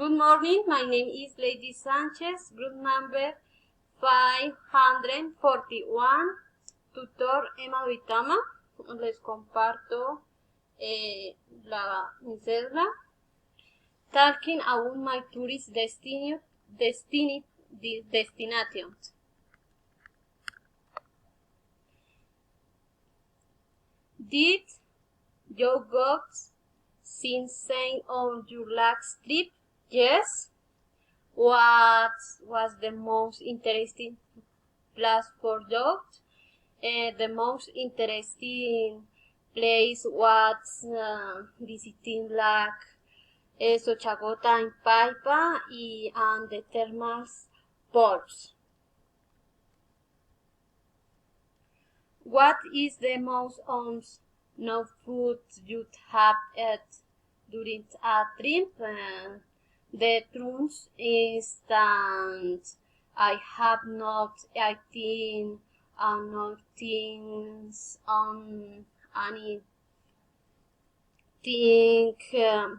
Good morning, my name is Lady Sanchez, group number 541, tutor Emma Duitama. Les comparto mi cédula. Talking about my tourist destinations. Did you go since on your last trip? Yes. What was the most interesting place for dogs? The most interesting place was visiting Lake Sochagota in Paipa and the thermal pools. What is the most unknown food you have eaten during a trip? The truth is that I have not eaten things on anything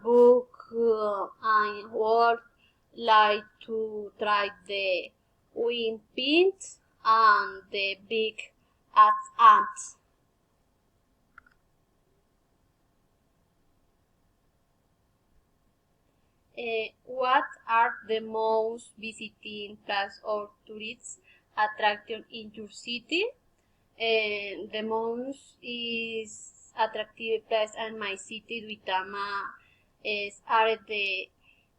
book I would like to try the wind pint and the big ants. What are the most visiting places or tourist attractions in your city? The most attractive place in my city, Duitama, are the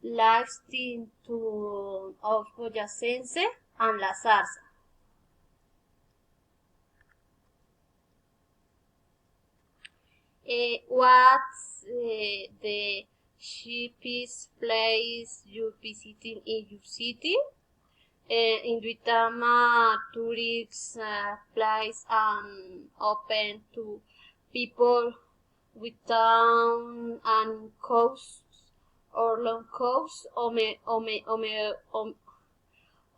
lasting to of Boyacense and La Zarza. What's the cheapest place you visiting in your city? In Duitama, tourist place and open to people without an coast or long coast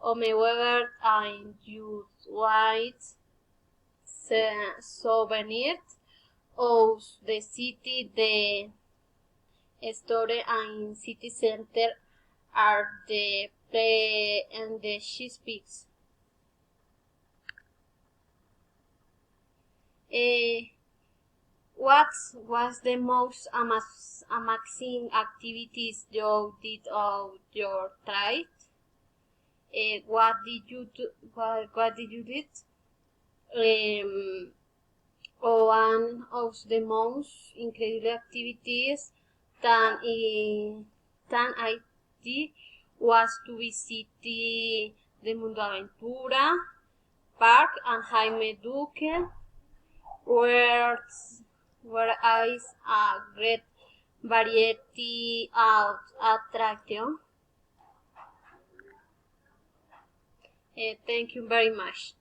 whether and use white souvenirs of the city. The store and city center are the play and the cheese pigs. What was the most amazing activities you did on your trip? What did you do? What did you do? One of the most incredible activities that I did was to visit the Mundo Aventura Park and Jaime Duque, where is a great variety of attractions. Thank you very much.